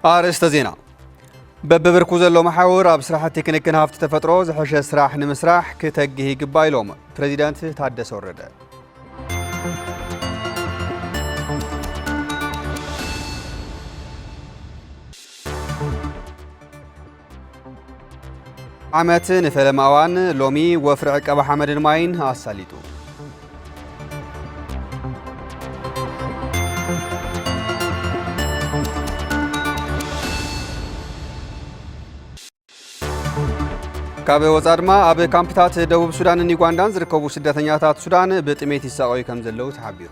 أرسط زينة ببركو زلو محاور أبصراحة تكنيكن هافت تفترو زحش سراح نمسراح كتجهي قبايلوم بريزيدنت تحدث ورده عمت نفلم أوان لومي وفرعك أبا حمد الماين أصاليتو كابي وزارما أبي كامبتات دوب سودان نيغواندان زركوبو سدتنياتات سودان بتميت الساقوي كم زلو تحبيرو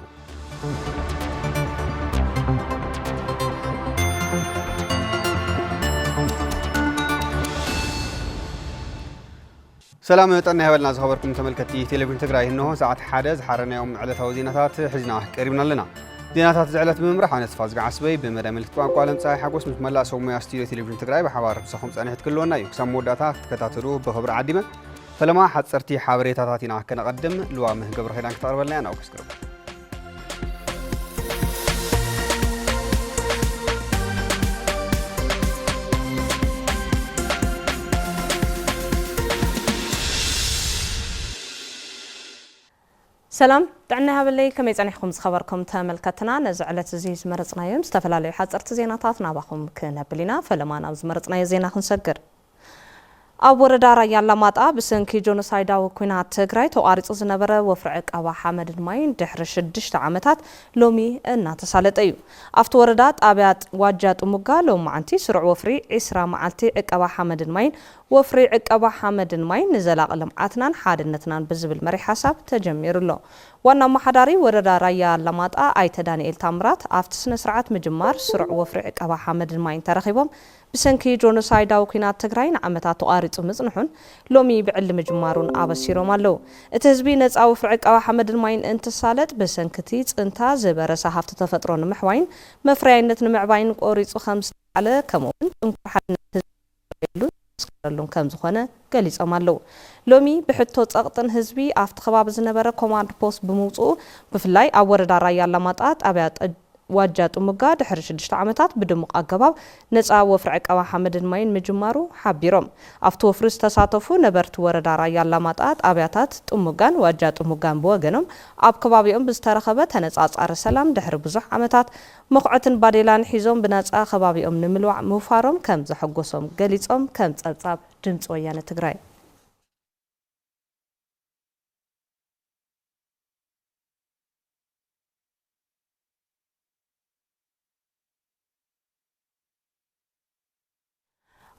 سلام يطنا هبلنا زخبركم تملكتي تلفزيون تግራይ انه ساعه 1 حرنا يوم علته زينات حزنا قريبنا لنا زينات زعلت بممرح انا تفاز عسبي بمدامل ቋንቋ ለምጻይ ሓጎስ ምስ መላ ሰውያ ስቱዲዮ ቴሌቪዥን ትግራይ በሓባር ብሰኹም ጻንሕት ክልወና እዩ ክሳብ መወዳታት ተከታተሉ በኽብሪ ዓዲመ ፈለማ ሓጸርቲ ሓበሬታታት ኢና ከነቀድም ልዋምህ ገብረ ኸዳን ከተቀርበልና ያናው ከስከረ سلام دعنا هبلي كم يصنعكم خبركم تملكتنا نزعلت زيز مرصنا يوم استفلالي حصرت زيناتات نابخم كنبلينا فلما ناوز مرصنا زينا خنسجر أبو ردارا يلا ماطا بسنكي جونوسايداو كوينات تግራይ ተቋሪጹ ዝነበረ ወፍሪ ዕቀባ ሓመድ ማይን ድሕሪ 6 ዓመታት ሎሚ እናተሳለጠ እዩ ኣብቲ ወረዳ ጣብያ ዋጃ ጥሙጋ ሎማዓንቲ ስሩዕ ወፍሪ 20 መዓልቲ ዕቀባ ሓመድ ማይን ወፍሪ ዕቀባ ሓመድ ማይን ንዘላቕ ልምዓትናን ሓድነትናን ብዝብል መሪ ሓሳብ ተጀሚሩሎ ዋና ማሓዳሪ ወረዳ ራያ ለማጣ ኣይተ ዳንኤል ታምራት ኣብቲ ስነ ስርዓት ምጅማር ስሩዕ ወፍሪ ዕቀባ ሓመድ ማይን ተረኺቦም بسنكي جونوسايداو كينات تግራይ ንዓመታት ተቋሪጹ ምጽንሑን ሎሚ ብዕሊ ምጅማሩን ኣበሲሮም ኣለው እቲ ህዝቢ ነጻ ወፍሪ ዕቀባ ሓመድ ማይን እንትሳለጥ በሰንክቲ ጽንታ ዝበረሰ ሃፍቲ ተፈጥሮ ንምሕዋይን መፍረያይነት ንምዕባይን ቆሪጹ ከም ዝተዓለ ከምኡውን ጥንኩር ሓድነት ህዝቢ ከም ዝኾነ ገሊጾም ኣለው ሎሚ ብሕቶ ጸቕጥን ህዝቢ ኣብቲ ከባቢ ዝነበረ ኮማንድ ፖስት ብምውጽኡ ብፍላይ ኣብ ወረዳ ራያ ለማጣ ጣብያ ዋጃ ጥሙጋ ድሕሪ 6 ዓመታት ብድሙቕ ኣገባብ ነጻ ወፍሪ ዕቀባ ሓመድ ማይን ምጅማሩ ሓቢሮም ኣብቲ ወፍሪ ዝተሳተፉ ነበርቲ ወረዳ ራያ ለማጣ ጣብያታት ጥሙጋን ዋጃ ጥሙጋን ብወገኖም ኣብ ከባቢኦም ብዝተረኸበ ተነጻጻሪ ሰላም ድሕሪ ብዙሕ ዓመታት መኹዕትን ባዴላን ሒዞም ብነጻ ከባቢኦም ንምልዋዕ ምውፋሮም ከም ዘሐጎሶም ገሊጾም ከም ጸብጻብ ድምፂ ወያነ ትግራይ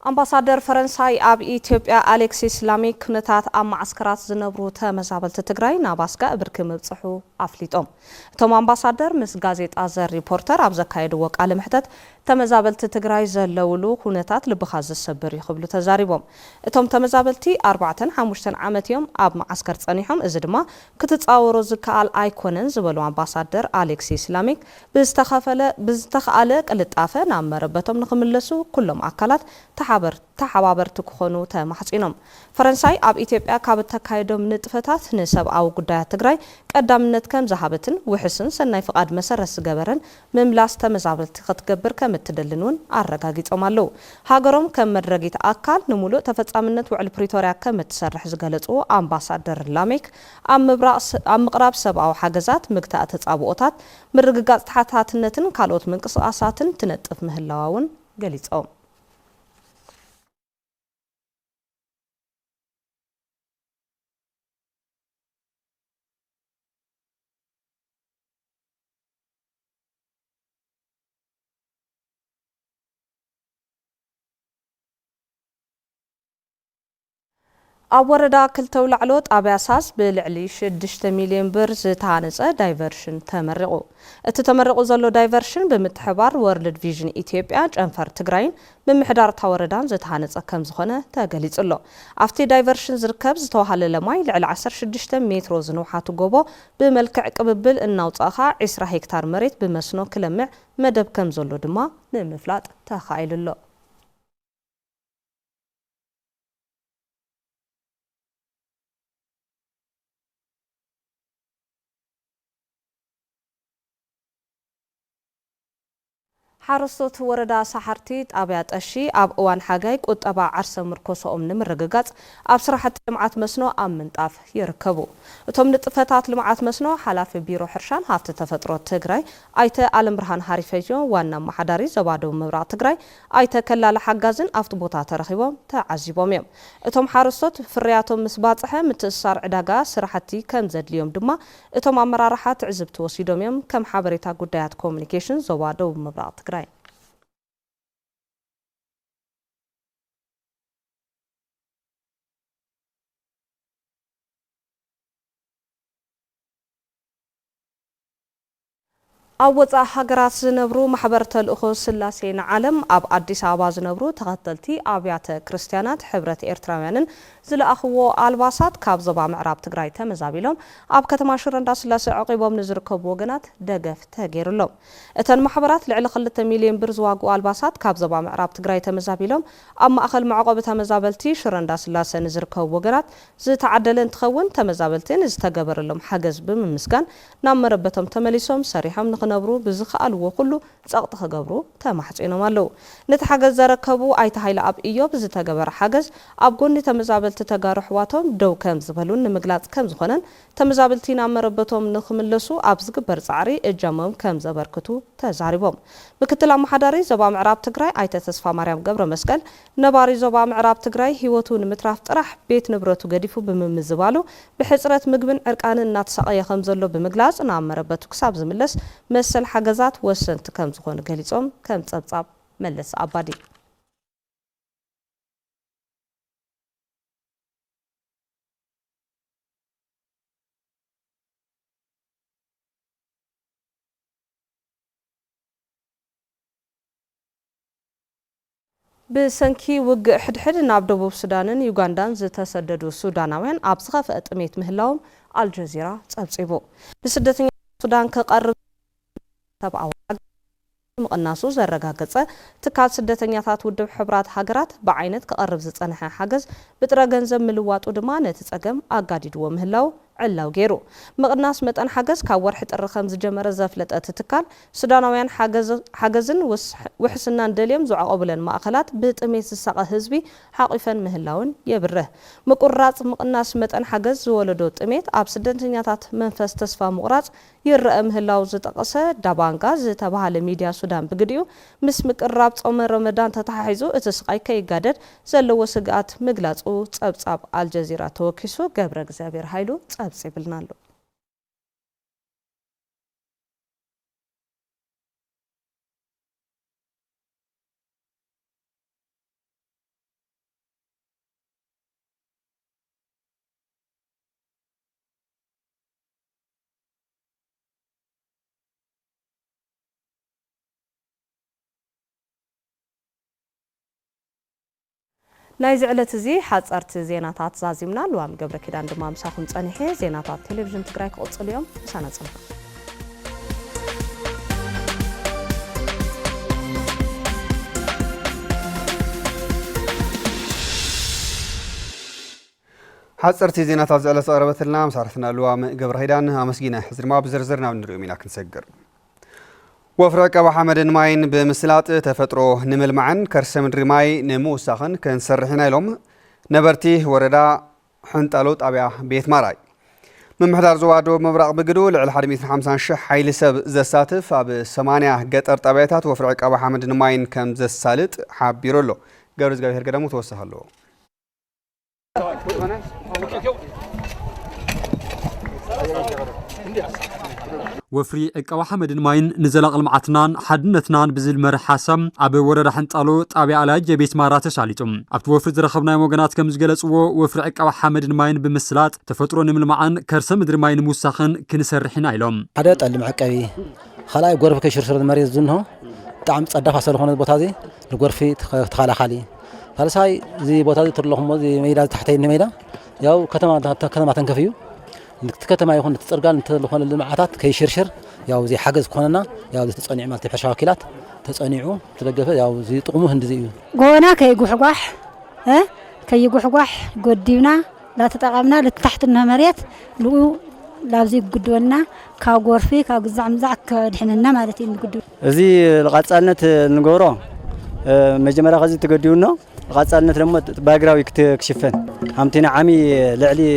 أمباسادر فرنساي أب إثيوبيا أليكسيس لاميك كنتات أم معسكرات زنبرو تمزابلت تግራይ ناباسكا بركم بصحو أفليتهم توم أمباسادر مس غازيت أزر ريبورتر أبزكايد وقال محدد تمزابلت تግራይ زلولو كنتات لبخاز السبر يخبلو تزاريبهم توم تمزابلتي 4-5 عامت يوم أب معسكر صنيحهم إزدما كتتصاورو زكال أيكونن زبلو أمباسادر أليكسيس لاميك بزتخاله قلطافه نامربتهم نخملسو كلهم أكلات تحابر تكونو تمحصينهم فرنساي اب ኢትዮጵያ ካብ ተካይዶም ንጥፈታት ንሰብኣዊ ጉዳያት ትግራይ ቀዳምነት ከም ዝሃበትን ውሕስን ሰናይ ፍቃድ መሰረት ዝገበረን ምምላስ ተመዛበልቲ ክትገብር ከም እትደልንውን ኣረጋጊጾም ኣለው ሃገሮም ከም መድረጊት ኣካል ንሙሉእ ተፈጻምነት ውዕል ፕሪቶሪያ ከም እትሰርሕ ዝገለጹ ኣምባሳደር ላሜክ ኣብ ምቕራብ ሰብኣዊ ሓገዛት ምግታእ ተጻብኦታት ምርግጋጽ ተሓታትነትን ካልኦት ምንቅስቓሳትን ትነጥፍ ምህላውን ገሊጾም أوردا كلتو لعلوت أبياساس بالعلي 6 مليون بر زتانص دايفرشن تمرقو التمرقو زلو دايفرشن بمتحبار وورلد فيجن إثيوبيا جنفر تግራይን بمحدار تاوردان زتانص كم زخونه تغليصلو افتي دايفرشن زركب زتوحل لماي لعل 16 متر زنوحاتو غوبو بملكع قببل اناوصاخا 10 هكتار مريت بمسنو كلمع مدب كم زلو دما نمفلاط تخايللو ሓረስቶት ወረዳ ሳሓርቲ ጣብያ ጠሺ ኣብ እዋን ሓጋይ ቁጠባ ዓርሰ ምርኮሶኦም ንምርግጋጽ ኣብ ስራሕቲ ልምዓት መስኖ ኣብ ምንጣፍ ይርከቡ። እቶም ንጥፈታት ልምዓት መስኖ ሓላፊ ቢሮ ሕርሻን ሃፍቲ ተፈጥሮ ትግራይ ኣይተ ዓለም ብርሃን ሃሪፈዮ ዋና ማሓዳሪ ዞባ ደቡብ ምብራቕ ትግራይ ኣይተ ከላለ ሓጋዝን ኣብቲ ቦታ ተረኺቦም ተዓዚቦም እዮም። እቶም ሓረስቶት ፍርያቶም ምስ ባጽሐ ምትእስሳር ዕዳጋ ስራሕቲ ከም ዘድልዮም ድማ እቶም ኣመራርሓ ትዕዝብቲ ወሲዶም እዮም። ከም ሓበሬታ ጉዳያት ኮሙኒኬሽን ዞባ ደቡብ ምብራቕ ትግራይ ኣብ ወፃኢ ሃገራት ዝነብሩ ማሕበር ተልእኾ ስላሴ ንዓለም ኣብ ኣዲስ ኣበባ ዝነብሩ ተኸተልቲ ኣብያተ ክርስቲያናት ሕብረት ኤርትራውያንን ዝለኣኽዎ ኣልባሳት ካብ ዞባ ምዕራብ ትግራይ ተመዛቢሎም ኣብ ከተማ ሽረ እንዳስላሴ ዓቂቦም ንዝርከቡ ወገናት ደገፍ ተገይሩሎም። እተን ማሕበራት ልዕሊ 2 ሚልዮን ብር ዝዋግኡ ኣልባሳት ካብ ዞባ ምዕራብ ትግራይ ተመዛቢሎም ኣብ ማእኸል መዕቆቢ ተመዛበልቲ ሽረ እንዳስላሴ ንዝርከቡ ወገናት ዝተዓደለ እንትኸውን ተመዛበልትን ዝተገበረሎም ሓገዝ ብምምስጋን ናብ መረበቶም ተመሊሶም ሰሪሖም ንኽነብሩ ብዝኽኣልዎ ኩሉ ጸቕጢ ክገብሩ ተማሕጺኖም ኣለዉ። ነቲ ሓገዝ ዘረከቡ ኣይተ ሃይለ ኣብ ኢዮብ ዝተገበረ ሓገዝ ኣብ ጎኒ ተመዛበልቲ ተጋሩ ኣሕዋቶም ደው ከም ዝበሉን ንምግላጽ ከም ዝኾነን ተመዛበልቲ ናብ መረበቶም ንኽምለሱ ኣብ ዝግበር ጻዕሪ እጃሞም ከም ዘበርክቱ ተዛሪቦም። ምክትል ኣመሓዳሪ ዞባ ምዕራብ ትግራይ ኣይተ ተስፋ ማርያም ገብረ መስቀል ነባሪ ዞባ ምዕራብ ትግራይ ሂወቱ ንምትራፍ ጥራሕ ቤት ንብረቱ ገዲፉ ብምምዝባሉ ብሕፅረት ምግብን ዕርቃንን እናተሰቐየ ከም ዘሎ ብምግላጽ ናብ መረበቱ ክሳብ ዝምለስ መሰል ሓገዛት ወሰንቲ ከም ዝኾኑ ገሊጾም ከም ጸብጻብ መለስ ኣባዲ ብሰንኪ ውግእ ሕድሕድ ናብ ደቡብ ሱዳንን ዩጋንዳን ዝተሰደዱ ሱዳናውያን ኣብ ዝኸፍአ ጥሜት ምህላዎም አልጀዚራ ጸብጺቡ ብስደተኛ ሱዳን ከቀርብ ተባው ምቕናሱ ዘረጋገጸ ትካል ስደተኛታት ውድብ ሕብራት ሃገራት በዓይነት ከቀርብ ዝጸንሐ ሓገዝ ብጥረ ገንዘብ ምልዋጡ ድማ ነቲ ጸገም አጋዲድዎ ምህላው ዕላው ገይሩ ምቕናስ መጠን ሓገዝ ካብ ወርሒ ጥሪ ከም ዝጀመረ ዘፍለጠት ትካል ሱዳናውያን ሓገዝን ውሕስናን ደልዮም ዝዓቀቡለን ማእኸላት ብጥሜት ዝሳቀ ህዝቢ ሓቂፈን ምህላውን የብርህ ምቁራጽ ምቕናስ መጠን ሓገዝ ዝወለዶ ጥሜት ኣብ ስደተኛታት መንፈስ ተስፋ ምቁራጽ ይረአ ምህላው ዝጠቀሰ ዳባንጋ ዝተባሃለ ሚድያ ሱዳን ብግዲኡ ምስ ምቅራብ ጾመ ረመዳን ተተሓሒዙ እቲ ስቃይ ከይጋደድ ዘለዎ ስግኣት ምግላጹ ጸብጻብ አልጀዚራ ተወኪሱ ገብረ እግዚአብሔር ኃይሉ ጸብጽብልና ኣሎ ናይ ዝዕለት እዚ ሓጸርቲ ዜናታት ዛዚምና ልዋም ገብረ ኪዳን ድማ ምሳኹም ጸኒሐ ዜናታት ቴሌቪዥን ትግራይ ክቕጽሉ እዮም ምሳና ጽንሐ ሓጸርቲ ዜናታት ዝዕለት ቀረበትልና መሳርሕትና ልዋም ገብረ ኪዳን ኣመስጊና ሕዝርማ ብዝርዝር ናብ ንሪኦም ኢና ክንሰግር ወፍሪ ዕቀባ ሓመድን ማይን ብምስላጥ ተፈጥሮ ንምልማዕን ከርሰ ምድሪ ማይ ንምውሳኽን ክንሰርሕ ኢና ኢሎም ነበርቲ ወረዳ ሕንጠሎ ጣብያ ቤት ማራይ ምምሕዳር ዞባ ደቡብ ምብራቕ ብግዱ ልዕሊ 150,000 ሓይሊ ሰብ ዘሳትፍ ኣብ 80 ገጠር ጣብያታት ወፍሪ ዕቀባ ሓመድን ማይን ከም ዘሳልጥ ሓቢሩ ኣሎ ገብረ እግዚአብሔር ገዳሙ ተወሰኸ ኣለዎ ወፍሪ ዕቀባ ሓመድን ማይን ንዘላቕ ልምዓትናን ሓድነትናን ብዝብል መርሕ ሓሳብ ኣብ ወረዳ ሕንጣሎ ጣብያ ኣላጅ ቤት ማራ ተሳሊጦም ኣብቲ ወፍሪ ዝረኸብናዮም ወገናት ከም ዝገለጽዎ ወፍሪ ዕቀባ ሓመድን ማይን ብምስላጥ ተፈጥሮ ንምልማዕን ከርሰ ምድሪ ማይ ንምውሳኽን ክንሰርሕ ኢና ኢሎም ሓደ ጠሊ መዕቀቢ ካልኣይ ጎርፊ ከይሽርሽር መሬት ዝንሆ ብጣዕሚ ጸዳፋ ስለዝኾነ ቦታ እዚ ንጎርፊ ተኸላኻሊ ካልሳይ እዚ ቦታ እዚ ትርለኹሞ እዚ ሜዳ ታሕተይ ሜዳ ያው ከተማ ተንከፍ እዩ ከተማ ይኹን ትጽርጋል እንትልኾነ ልምዓታት ከይሽርሽር ያው እዚ ሓገዝ ኮነና ያው ተጸኒዕ ማለት ሕርሻ ወኪላት ተጸኒዑ ተደገፈ ያው እዚ ጥቕሙ ህንድዚ እዩ ጎና ከይጉሕጓሕ ጎዲብና ላ ተጠቀምና ለታሕትና መሬት ልኡ لابزي قدونا كغرفي كغزع مزع كدحننا مالتي نقدو ازي القصالنت نغورو مجمرا غزي تقديونا قصالنت لما باغراوي كتكشفن همتينا عامي لعلي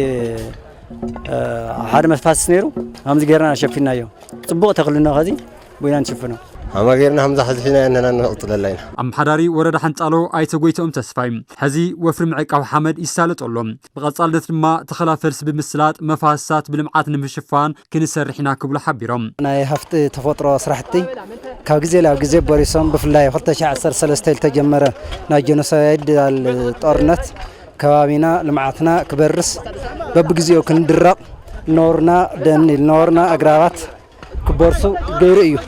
حد مفاس نيرو همز غيرنا شفينايو صبوق تقلنا غزي وين نشوفنا أما غيرنا همزة حزحنا إننا نقطع الليل. أم حداري ورد حنتالو أي تقويتهم تسفايم هذه وفر معك أو حمد يسالت علوم بغصال ما تخلى فرس بمثلات مفاسات بالمعات نمشفان كنسر حنا قبل حبيرهم. أنا هفت تفطر صراحتي كاغزي لا غزي بوريسون بفلاي خطة شعر سلستيل تجمر ناجينوسايد الطورنت كوابينا لمعاتنا كبرس ببغزيو كندرق نورنا دن نورنا أقرابات كبرسو غيريو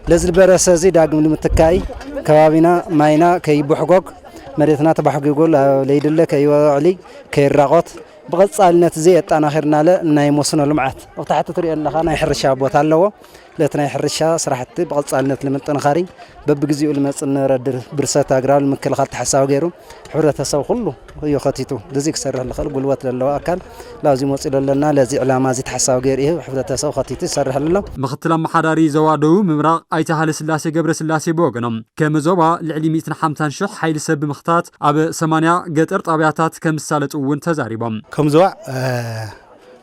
لازل براسازي داغم لمتكاي كوابينا ماينا كيبو حقوق مريتنا تبحقيقول ليدله كيوعلي كيراقوت بقصالنت زي انا خيرنا له ناي موسنو لمعات وقت تري الله انا يحرشا بوت الله لتنا يحرشا صراحتي بقصالنت لمنطنخاري ببغزيو لمصن ردر برسات اغرال مكلخال تحساو غيرو حرتسو كله هي خطيتو دزيك سرح الخل قلوات لله اكل لازم وصل لنا لازي علامه زي تحساو غير ايه حرتسو خطيتي سرح لله مختلا محداري زوادو ممراق ايتهال سلاسي قبر سلاسي بوغنم كمزوبا لعلي 150 شح حيل سب مختات اب 8 قطر طابياتات كمسالت ون تزاريبم كمزوا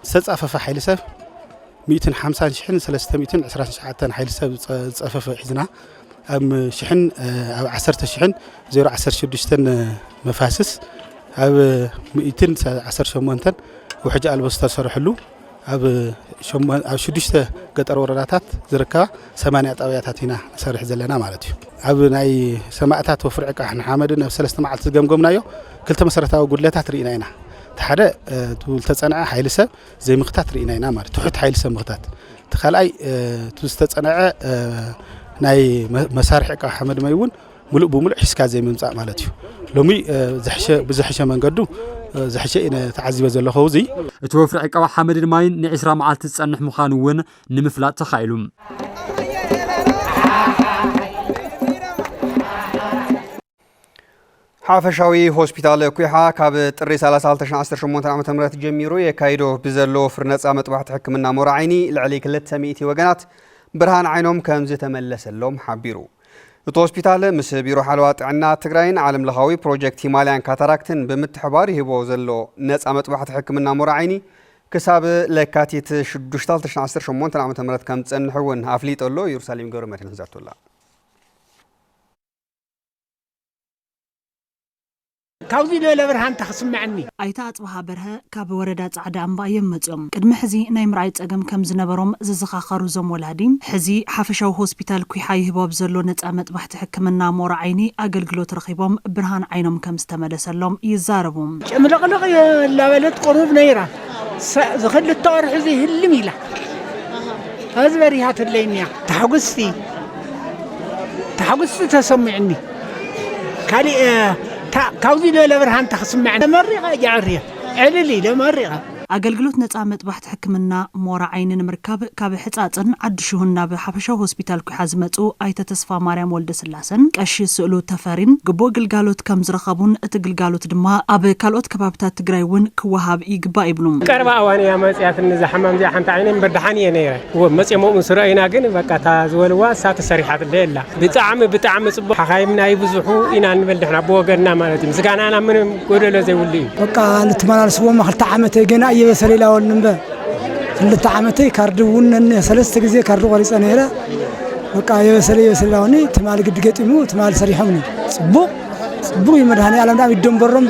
ستصفف حيل سب 150 شحن 320 شحن حيل سب صفف حزنا ام شحن 10 شحن 016 مفاسس اب 218 وحاجه البستر سرحلو اب شدشته قطر ورداتات زركا 8 طابياتات هنا سرح زلنا معناته اب ناي سماعتات وفرعك احنا حمدنا بثلاث معات زغمغمنايو كلتا مسرتاو غدلاتات ريناينا تحده تولتصنع حيل سب زي مختات ريناينا معناته تحت حيل سب مختات تخلاي تولتصنع ناي مسارحك احمد مايون ملء بملء حسكا زي ممصا معناته لومي بزحشه منقدو زحشه ان تعذيب زلخو زي توفر عقوا حمد الماين نعسرا معالت تصنح مخانون نمفلات تخايلوم حافشاوي هوسبيتال كويحا كاب طري 30 عام تمرت جميرو يكايدو بزلو فرنصا مطبحت حكمنا مورعيني لعلي 200 وغنات برهان عينهم كمزه تملسلهم حبيرو الهوسبيتال مس بيرو حلوات عنا تግራይን ዓለም ለኻዊ ፕሮጀክት ሂማላያን ካታራክትን በመተحبار ይቦ ዘሎ ነፃ መጥባሕት ሕክምና ሞራዓይኒ ክሳብ ለካቲት 6 2018 ዓመተ ምህረት ከም ጸንሕውን አፍሊጦሎ ኢየሩሳሌም ገብረ መድህን ዘርቶላ كاوزي له برهان تخسمعني ايتا اصبها برها كاب وردا صعدا امبا يمصم قدم حزي ناي مراي صقم كم زنبروم ززخاخرو زم ولاديم حزي حفشاو هوسبيتال كويحاي هباب زلو نصا مطبحت حكمنا مورعيني اغلغلوت رخيبوم برهان عينهم كم استملسلهم يزاربوم ملقلق لا بلد قروب نيرا زخل التور حزي هلميلا هذا بريحات اللينيا تحقستي تسمعني كالي كاوزي له برهان تخسمعني مريقه جعريه عللي لمريقه አገልግሎት ነፃ መጥባሕት ሕክምና ሞራዓይንን ምርካብ ካብ ሕጻጽን ዓድሽሁና በሐፈሻው ሆስፒታል ኩሓዝ መጹ አይተ ተስፋ ማርያም ወልደ ስላሰን ቀሽ ስእሉ ተፈሪን ግቦ ግልጋሎት ከም ዝረኸቡን እቲ ግልጋሎት ድማ ኣብ ካልኦት ከባብታት ትግራይ ውን ክወሃብ ይግባእ ይብሉም ቀርባ አዋንያ መጽያት ንዝሐማም ዚያ ሓንታ ዓይነን በርድሓንየ ነይረ ወመጽየሞም ስራይና ግን በቃ ታዝወልዋ ሳተ ሰሪሓት ደላ ብጣዕሚ ጽቡቕ ሓኻይምና ይብዙሑ ኢና ንበልድሕና ብወገንና ማለት እዩ ምስጋናና ምንም ጎደሎ ዘይውሉ እዩ በቃ ልትመላለስዎም ክልተ ዓመት ገና يبسليلا ونبا كل عامتي كاردون ثلاث ጊዜ كاردو قريص نيره بقى يبسليلا وني تمال قد قطيمو تمال سريحمني صبو يمدهني على دام يدنبرم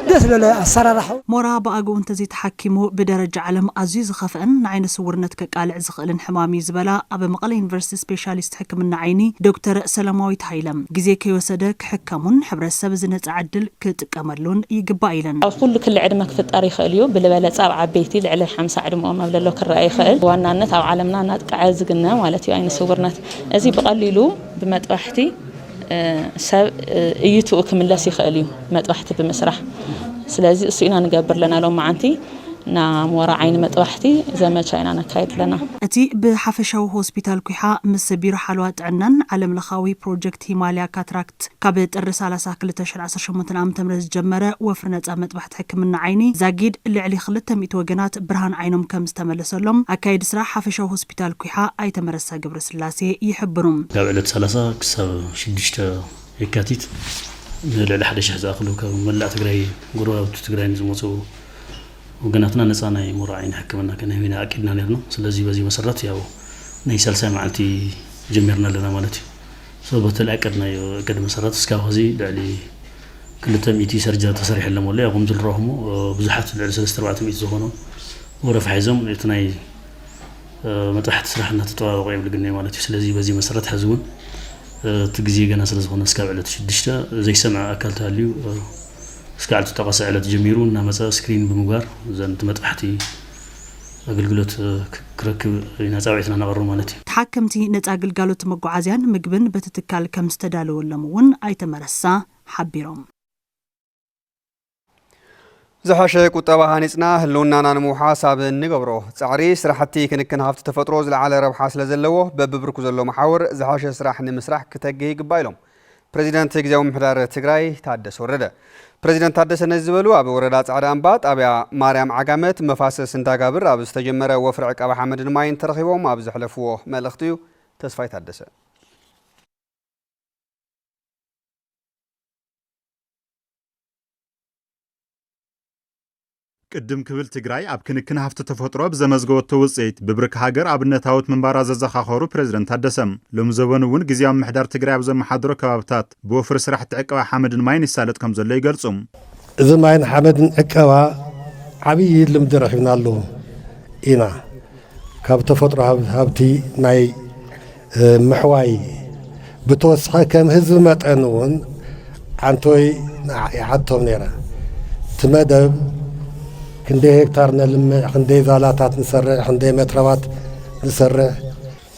دس له اسرارحو مورا باغو انت زي تحكمو بدرجه عالم عزيز خفن عين سورنت كقالع زخلن حمامي زبلا اب مقله يونيفرسيتي سبيشاليست حكمنا عيني دكتور سلاموي تايلم غزي كيوسدك حكمون حبرسب زنص عدل كتقملون يغبايلن كل عدمك في الطريق اليوم بلبله صاب عبيتي لعلي 50 عدم ما بللو كراي خيل وانانت او عالمنا ناطق عزقنا مالتي عين سورنت ازي بقليلو بمطبحتي سب يتو كملاس يخاليو مطبحت بمسرح سلازي اسينا نقبر لنا لو معنتي نا مورا عين مطبحتي زمቻ ኢና ነካይድ ለና እቲ ብሓፈሻዊ ሆስፒታል ኩሓ ምስ ቢሮ ሓልዋት ዕናን ዓለም ለኻዊ ፕሮጀክት ሂማልያ ካትራክት ካብ ጥር 30 2018 ዓ.ም ጀመረ ወፍሪ ነጻ መጥባሕቲ ሕክምና ዓይኒ ዛጊድ ልዕሊ 200 ወገናት ብርሃን ዓይኖም ከም ዝተመለሰሎም አካይድ ስራ ሓፈሻዊ ሆስፒታል ኩሓ ኣይተመረሳ ገብረ ስላሴ ይሕብሩም ካብ ዕለት 30 ክሳብ 6 የካቲት ልዕሊ 1000 ዝኣኽሉ ካብ መላእ ትግራይ ጎረባብቲ ትግራይ ዝመፁ وقناتنا نصانا مراعين حكمنا كنا هنا اكيدنا نرنا ስለዚህ በዚህ መሰረት ያው ናይ 30 መዓልቲ ጀመርና ለና ማለት ነው በተላቀድና የቀድ መሰረት እስካሁን እዚ ዳሊ 200 ሰርጀሪ ተሰሪሕ ለሞለ ያቆም ዝልረህሙ ብዙሓት ልዕሊ 3400 ዝኾኑ ወረፍ ሐይዞም እትናይ መጥባሕቲ ስራሕና ተጠዋወቀ ይብልግና ማለት ነው ስለዚህ በዚህ መሰረት ሐዝውን ትግዚ ገና ስለዝኾነ እስካብ ዕለት 6 ዘይሰምع አካል ታልዩ ስካልት ተቀሳዕለት ጀሚሩ እና መጻ ስክሪን በመጓር ዘንት መጥባሕቲ አገልግሎት ክረክብ ነጻዊትና ነቀሩ ማለት ነው ተሐከምቲ ነጻ አገልግሎት መጓዓዝያን ምግብን በተተካል ከም ዝተዳለወለምውን አይተመረሳ ሓቢሮም زحش ቁጠባ ሃኒጽና ህልውናና ንምውሓሳብ ንገብሮ ጻዕሪ ስራሕቲ ክንክን ሃብቲ ተፈጥሮ ዝለዓለ ረብሓ ስለ ዘለዎ በብብርኩ ዘሎ መሓወር ዝሓሸ ስራሕ ንምስራሕ ክተግህ ይግባይሎም ፕሬዚዳንት ግዚያዊ ምሕዳር ትግራይ ታደሰ ወረደ ፕሬዚዳንት ታደሰ ነዝበሉ ኣብ ወረዳ ጻዕዳ ኣምባ ጣብያ ማርያም ዓጋመት መፋሰስ እንዳጋብር ኣብ ዝተጀመረ ወፍሪ ዕቀባ ሓመድን ማይን ተረኺቦም ኣብ ዝሕለፍዎ መልእኽቲ እዩ ተስፋይ ታደሰ ቅድም ክብል ትግራይ ኣብ ክንክን ሃፍቲ ተፈጥሮ ብዘመዝገወቶ ውጽኢት ብብርክ ሃገር ኣብነታዊት ምንባራ ዘዘኻኸሩ ፕሬዚደንት ታደሰም ሎም ዘበኑ እውን ግዚያዊ ምሕዳር ትግራይ ኣብ ዘመሓድሮ ከባብታት ብወፍሪ ስራሕቲ ዕቀባ ሓመድን ማይን ይሳለጥ ከም ዘሎ ይገልጹም እዚ ማይን ሓመድን ዕቀባ ዓብዪ ልምዲ ረኺብናሉ ኢና ካብ ተፈጥሮ ሃብቲ ናይ ምሕዋይ ብተወሳኺ ከም ህዝቢ መጠን እውን ዓንቶይ ይዓቶም ነይረ ትመደብ كندي هكتار نلمع كندي زالاتات نسرع كندي مترات نسرع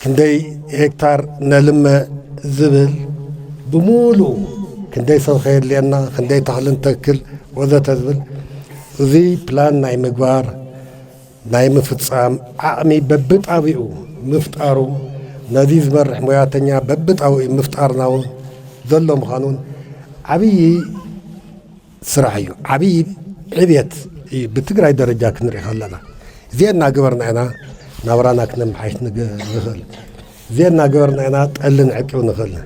كندي هكتار نلمع زبل بمولو كندي سو خير لنا كندي تحلن تكل وذا تزبل زي بلان ناي مغوار ناي مفصام عامي ببطاويو مفتارو ناديز مرح موياتنيا ببطاوي مفتارناو زلهم قانون عبي سرعيو عبي عبيت بتقرأ درجة كنري خلنا زينا قبرنا أنا نورانا كنا محيط نخل زينا قبرنا أنا تقلن عكيو نخلنا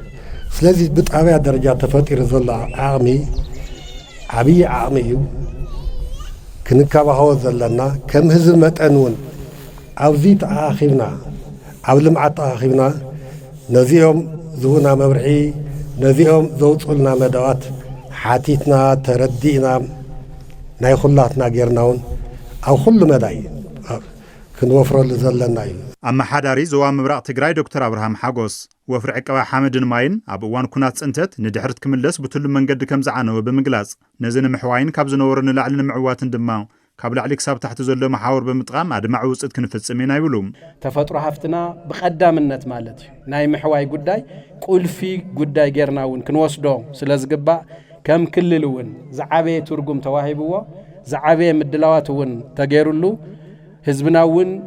سلازي بتقرأ درجة تفاتير ظل عامي عاميو كنكا بهو ظلنا كم هزمت أنون أو زيت آخرنا أو لمعت آخرنا نزيهم زونا مبرعي نزيهم زوجنا مدوات حاتيتنا تردينا ناي خلاتنا غيرناون او كل مداي كنوفر لزلنا اما حداري زوا مبراق تግራይ ዶክተር አብርሃም ሓጎስ ወፍሪ ዕቀባ ሓመድን ማይን ኣብ እዋን ኩናት ጽንተት ንድሕርት ክምለስ ብትሉ መንገዲ ከም ዝዓነወ ብምግላጽ ነዝን ምሕዋይን ካብ ዝነበሩ ንላዕሊ ንምዕዋትን ድማ ካብ ላዕሊ ክሳብ ታሕቲ ዘሎ መሓወር ብምጥቃም ኣድማዕ ውጽኢት ክንፍጽም ኢና ይብሉ ተፈጥሮ ሃፍትና ብቀዳምነት ማለት ናይ ምሕዋይ ጉዳይ ቁልፊ ጉዳይ ጌርናውን ክንወስዶ ስለዝግባእ كم كللون زعابي ترجم تواهبوا زعابي مدلواتون تجارلو حزبناون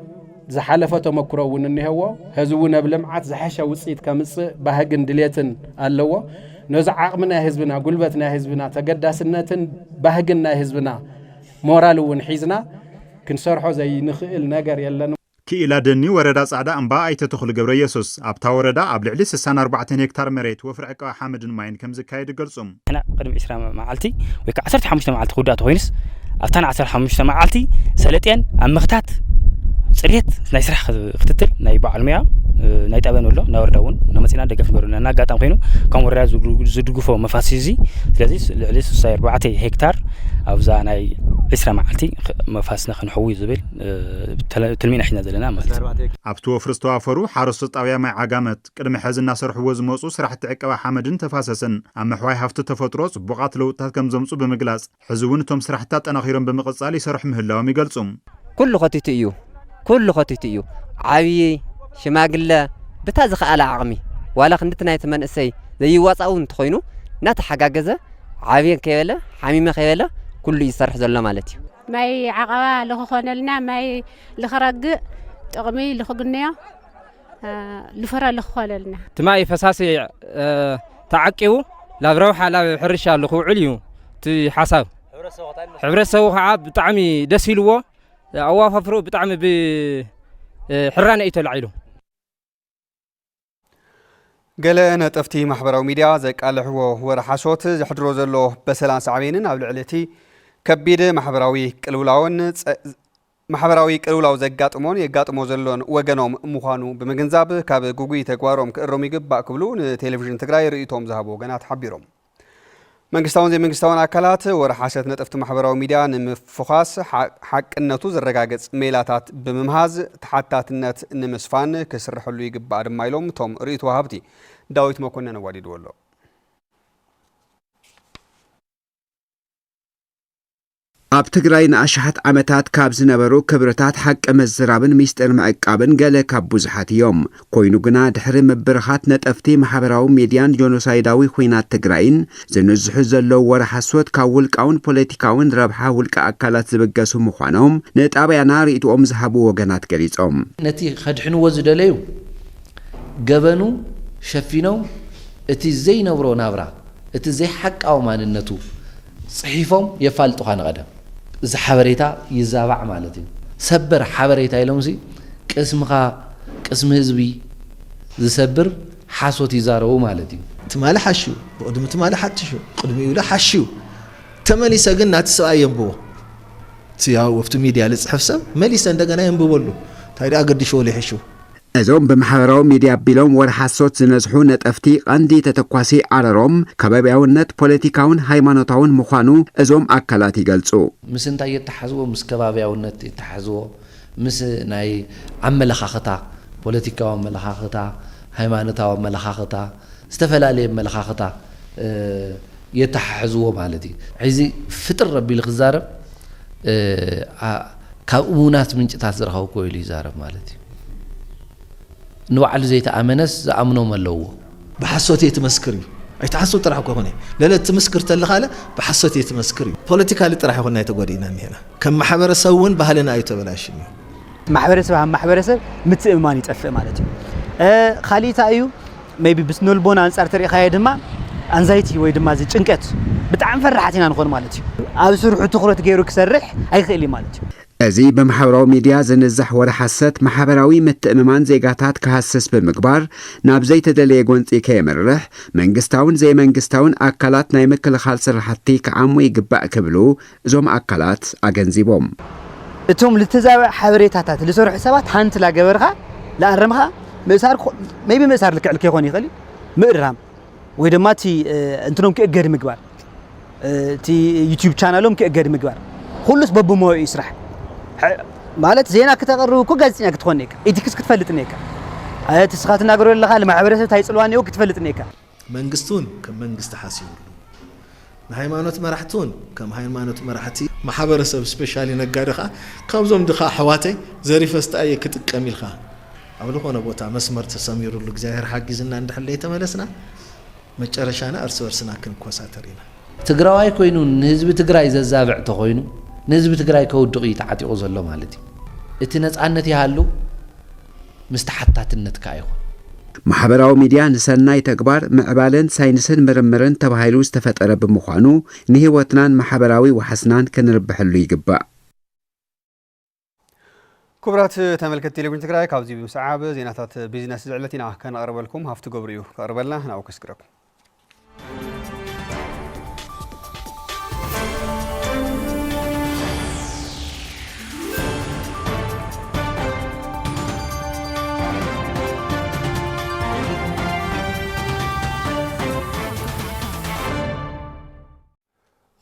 زحلفته مكروون إنه هو هزونا بلمعات زحشة وصيت كمص بهجن دليتن اللوا نزعق منا حزبنا قلبتنا حزبنا تقدس النتن بهجنا حزبنا مورالون حيزنا كنصرحوا زي نخيل نجار يلا كإلى دني وردا صعدا أنبا أي تدخل جبر يسوس أبتا وردا قبل علي 64 هكتار مريت وفر عقا حامد ماين كم زكايد قلصم أنا قدم 20 معلتي ويك 15 معلت خدات وينس أبتان 15 معلتي سلتين أم مختات سريت ناي سرح ختتل ناي بعلمية ناي تابن ولا نوردون نمسينا دقف قرنا ناقاتم خينو كم ورا زدقفو مفاسيزي لذي علي 64 هكتار أبزا ناي 20 معلتي مفاسنا خنحوي زبل تلمين احنا زلنا مالت ابتو فرستوافرو حارس طاويا مع عقامت قدم حزنا سرحو زموصو سرح تعقبا حمدن تفاسسن اما حواي هفت تفطرو صبقات لوطات كم زمصو بمغلاص حزون توم سرحتات طناخيرن بمقصال يسرح مهلاوم يغلصوم كل خطيتيو عاوي شماغله بتازخ على عقمي ولا خندتنا يتمنسي زي واصاون تخوينو ناتحقاقزه عاوي كيله حميمه كيله كل يسرح زله مالتي ማይ ዓቐባ ልኽኾነልና ማይ ልኽረግእ ጥቕሚ ልኽግንዮ ልፈራ ልኽኾነልና ትማይ ፈሳሲ ተዓቂቡ ላብ ረውሓ ላብ ሕርሻ ልኽውዕል እዩ እቲ ሓሳብ ሕብረተሰቡ ከዓ ብጣዕሚ ደስ ኢልዎ ኣዋፋፍሩ ብጣዕሚ ብሕራነ እዩ ተላዒሉ ገለ ነጠፍቲ ማሕበራዊ ሚድያ ዘቃልሕዎ ወረሓሶት ዘሕድሮ ዘሎ በሰላም ሳዕቤንን ኣብ ልዕሊ ከቢድ ማሕበራዊ ቅልውላው ዘጋጥሞን የጋጥሞ ዘሎን ወገኖም ምዃኑ ብምግንዛብ ካብ ጉጉይ ተግባሮም ክእሮም ይግባእ ክብሉ ንቴሌቪዥን ትግራይ ርእይቶም ዝሃቡ ወገናት ሓቢሮም መንግስታውን ዘይመንግስታውን አካላት ወረሓሰት ነጠፍቲ ማሕበራዊ ሚድያ ንምፍኻስ ሓቅነቱ ዝረጋገጽ ሜላታት ብምምሃዝ ተሓታትነት ንምስፋን ክስርሕሉ ይግባእ ድማ ኢሎም ቶም ርእይቶ ወሃብቲ ዳዊት መኮነን ኣዋዲድዎ ኣሎ ኣብ ትግራይ ንኣሽሓት ዓመታት ካብ ዝነበሩ ክብርታት ሓቂ መዝራብን ሚስጥር ምዕቃብን ገለ ካብ ብዙሓት እዮም ኮይኑ ግና ድሕሪ ምብርኻት ነጠፍቲ ማሕበራዊ ሚድያን ጆኖሳይዳዊ ኩናት ትግራይን ዝንዝሑ ዘለዉ ወረሓሶት ካብ ውልቃውን ፖለቲካውን ረብሓ ውልቀ ኣካላት ዝብገሱ ምዃኖም ንጣብያና ርእይቶኦም ዝሃቡ ወገናት ገሊጾም ነቲ ከድሕንዎ ዝደለዩ ገበኑ ሸፊኖም እቲ ዘይነብሮ ናብራ እቲ ዘይሓቃዊ ማንነቱ ጽሒፎም የፋልጡኻ ንቐደም እዚ ሓበሬታ ይዛባዕ ማለት እዩ ሰበር ሓበሬታ ኢሎምሲ ቅስሚ ህዝቢ ዝሰብር ሓሶት ይዛረቡ ማለት እዩ ትማለ ሓሽዩ ብቅድሚ ትማለ ሓትሹ ቅድሚ ይብሉ ሓሽዩ ተመሊሰ ግን ናቲ ሰብኣይ የንብቦ እቲ ያው ወፍቲ ሚድያ ልፅሕፍ ሰብ መሊሰ እንደገና የንብበሉ ታዲያ ኣገዲሾ ለይሕሹ እዞም ብማሕበራዊ ሚድያ ኣቢሎም ወረሓሶት ዝነዝሑ ነጠፍቲ ቀንዲ ተተኳሲ ዓረሮም ከባቢያውነት ፖለቲካውን ሃይማኖታውን ምዃኑ እዞም ኣካላት ይገልጹ ምስ እንታይ የተሓዝዎ ምስ ከባቢያውነት የተሓዝዎ ምስ ናይ ኣመለኻኽታ ፖለቲካዊ ኣመለኻኽታ ሃይማኖታዊ ኣመለኻኽታ ዝተፈላለየ ኣመለኻኽታ የተሓሕዝዎ ማለት እዩ ሕዚ ፍጥር ረቢሉ ክዛረብ ካብ እሙናት ምንጭታት ዝረኸቡ ኮይሉ ይዛረብ ማለት እዩ ንባዕሉ ዘይተኣመነስ ዝኣምኖም ኣለዎ ብሓሶት የትመስክር እዩ ኣይተሓሶት ጥራሕ ኮነ ለለት ትመስክር ተለኻለ ብሓሶት የትመስክር እዩ ፖለቲካሊ ጥራሕ ይኾን ኣይተጎዲና ኒና ከም ማሕበረሰብ እውን ባህልና እዩ ተበላሽን እዩ ማሕበረሰብ ምትእምማን ይጠፍእ ማለት እዩ ካሊታ እዩ ሜቢ ብስነልቦና አንጻር ተሪኻየ ድማ አንዛይቲ ወይ ድማ ጭንቀት ብጣዕሚ ፈራሓት ኢና ንኾን ማለት እዩ ኣብ ስርሑ ትኹረት ገይሩ ክሰርሕ ኣይኽእል ማለት እዩ እዚ በማሕበራዊ ሚድያ ዝንዛሕ ወረሓሰት ማሕበራዊ ምትእምማን ዜጋታት ክሃስስ ብምግባር ናብ ዘይተደለየ ጎንፂ ከየመርሕ መንግስታውን ዘይመንግስታውን ኣካላት ናይ ምክልኻል ስራሕቲ ክዓሙ ይግባእ ክብሉ እዞም ኣካላት ኣገንዚቦም እቶም ልተዛብዕ ሓበሬታታት ዝሰርሑ ሰባት ሓንቲ ላገበርኻ ለኣረምኻ ምእሳር ሜቢ ምእሳር ልክዕል ከይኾን ይኽእል ምእራም ወይ ድማ እቲ እንትኖም ክእገድ ምግባር እቲ ዩቲዩብ ቻናሎም ክእገድ ምግባር ኩሉስ በብሞኡ ይስራሕ ማለት ዜና ከተቀርቡ እኮ ጋዜጠኛ ክትኮን ነካ ኢቲክስ ክትፈልጥ ነካ ተስኻት ናገሩ ለኻ ለማሕበረሰብ ታይጽልዋን ይው ክትፈልጥ ነካ መንግስቱን ከም መንግስት ሓሲቡሉ ሃይማኖት መራሕቱን ከም ሃይማኖት መራሕቲ ማሕበረሰብ ስፔሻሊ ነጋድኻ ካብዞም ድኻ ኣሕዋተይ ዘሪፈስታየ ክጥቀም ኢልኻ ኣብ ዝኾነ ቦታ መስመር ተሰሚሩሉ እግዚአብሔር ሓጊዝና እንድሕለይ ተመለስና መጨረሻና እርስ በርስና ክንኮሳተር ኢና ትግራዋይ ኮይኑ ንህዝቢ ትግራይ ዘዛብዕ ተኾይኑ ንህዝቢ ትግራይ ከውድቕ ተዓጢቑ ዘሎ ማለት እዩ እቲ ነፃነት ይሃሉ ምስ ተሓታትነት ካይኹን ማሕበራዊ ሚድያ ንሰናይ ተግባር ምዕባልን ሳይንስን ምርምርን ተባሂሉ ዝተፈጠረ ብምዃኑ ንህይወትናን ማሕበራዊ ወሓስናን ክንርብሐሉ ይግባእ ክቡራት ተመልከቲ ቴሌቪዥን ትግራይ ካብዚ ብምስዓብ ዜናታት ቢዝነስ ዝዕለት ኢና ከነቕርበልኩም ሃፍቲ ገብሩ እዩ ከቕርበልና ናብኡ ከስግረኩም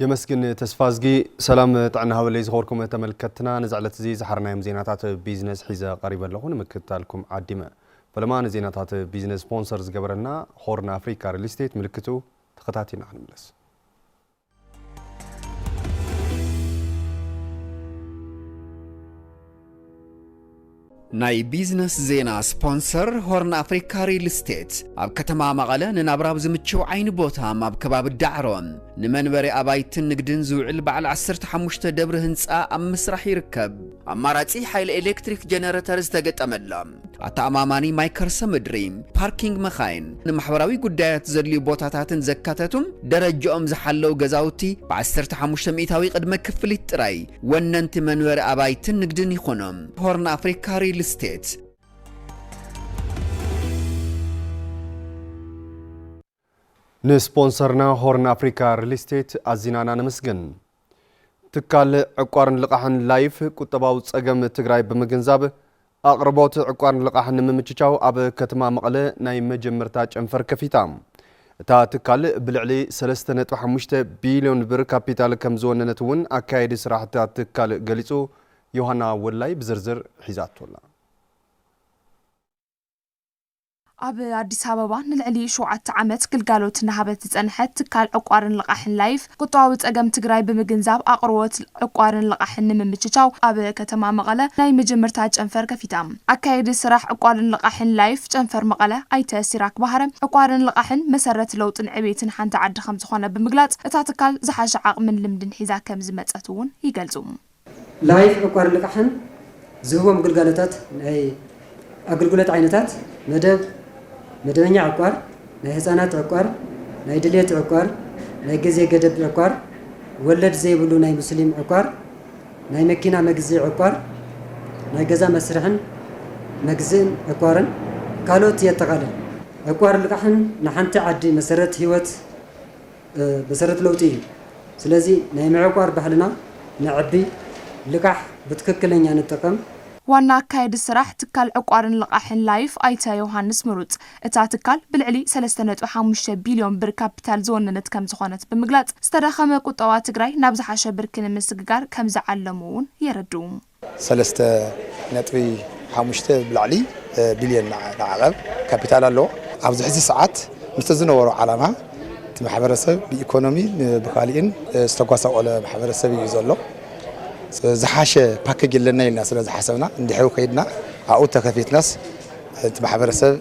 يمسكن تسفازجي سلام طعنا هبلي زخوركم تملكتنا نزعلت زي زحرنا يم زيناتات بيزنس حيزة قريبا لهون مكتالكم عديمة فلما زيناتات بيزنس سبونسرز قبرنا هورن أفريكا ريل استيت ملكته تخطاتينا عن ملس ናይ ቢዝነስ ዜና ስፖንሰር ሆርን አፍሪካ ሪል ስቴት ኣብ ከተማ መቐለ ንናብራብ ዝምችው ዓይኒ ቦታ ኣብ ከባቢ ዳዕሮን ንመንበሪ ኣባይትን ንግድን ዝውዕል በዓል 15 ደብሪ ህንፃ ኣብ ምስራሕ ይርከብ ኣማራጺ ሓይሊ ኤሌክትሪክ ጀነሬተር ዝተገጠመላ ኣተኣማማኒ ማይከርሰ ምድሪ ፓርኪንግ መኻይን ንማሕበራዊ ጉዳያት ዘድልዩ ቦታታትን ዘካተቱም ደረጃኦም ዝሓለው ገዛውቲ ብ15 ሚእታዊ ቅድመ ክፍሊት ጥራይ ወነንቲ መንበሪ ኣባይትን ንግድን ይኾኖም ሆርን አፍሪካ ሪል ስቴት ንስፖንሰርና ሆርን አፍሪካ ሪል ስቴት አዚናና ነመስገን ትካል ዕቋርን ልቃሕን ላይፍ ቁጠባው ጸገም ትግራይ በመገንዛብ አቅርቦት ዕቋርን ልቃሕን ንምምችቻው ኣብ ከተማ መቐለ ናይ መጀመርታ ጨንፈር ከፊታ እታ ትካል ብልዕሊ 3.5 ቢልዮን ብር ካፒታል ከም ዝወነነት እውን አካይዲ ስራሕታት ትካል ገሊጹ ዮሐና ወላይ ብዝርዝር ሒዛቶላ ኣብ አዲስ አበባ ንልዕሊ 7 ዓመት ግልጋሎት ናሃበት ጸንሐት ትካል ዕቋርን ልቃሕን ላይፍ ቁጠባዊ ጸገም ትግራይ ብምግንዛብ አቅርቦት ዕቋርን ልቃሕን ንምምችቻው ኣብ ከተማ መቐለ ናይ መጀመርታ ጨንፈር ከፊታ አካይዲ ስራሕ ዕቋርን ልቃሕን ላይፍ ጨንፈር መቐለ ኣይተ ሲራክ ባህረ ዕቋርን ልቃሕን መሰረት ለውጥን ዕቤትን ሓንቲ ዓዲ ከም ዝኾነ ብምግላጽ እታ ትካል ዝሓሸ ዓቕምን ልምድን ሒዛ ከም ዝመጸት እውን ይገልጹ ላይፍ ዕቋርን ልቃሕን ዝህቦም ግልጋሎታት ናይ አገልግሎት ዓይነታት መደበኛ ዕቋር ናይ ህፃናት ዕቋር ናይ ድሌት ዕቋር ናይ ግዜ ገደብ ዕቋር ወለድ ዘይብሉ ናይ ሙስሊም ዕቋር ናይ መኪና መግዝኢ ዕቋር ናይ ገዛ መስርሕን መግዝእን ዕቋርን ካልኦት የጠቃልል ዕቋር ልቃሕን ንሓንቲ ዓዲ መሰረት ህይወት መሰረት ለውጢ እዩ ስለዚ ናይ ምዕቋር ባህልና ንዕቢ ልቃሕ ብትክክለኛ ንጠቀም ዋና አካይዲ ስራሕ ትካል ዕቋርን ልቃሕን ላይፍ ኣይተ ዮሐንስ ምሩጽ እታ ትካል ብልዕሊ 3.5 ቢልዮን ብር ካፒታል ዝወነነት ከም ዝኾነት ብምግላጽ ዝተዳኸመ ቁጠባ ትግራይ ናብ ዝሓሸ ብርኪ ንምስግጋር ከም ዝዓለሙውን የረድኡ 3.5 ብልዕሊ ቢልዮን ንዓቐብ ካፒታል ኣሎ ኣብዚ ሕዚ ሰዓት ምስ ዝነበሮ ዓላማ እቲ ማሕበረሰብ ብኢኮኖሚ ብካሊእን ዝተጓሳቆለ ማሕበረሰብ እዩ ዘሎ ዝሓሸ ፓኬጅ ለና ኢልና ስለ ዝሓሰብና እንድሕሩ ከይድና ኣብኡ ተከፊትናስ እቲ ማሕበረሰብ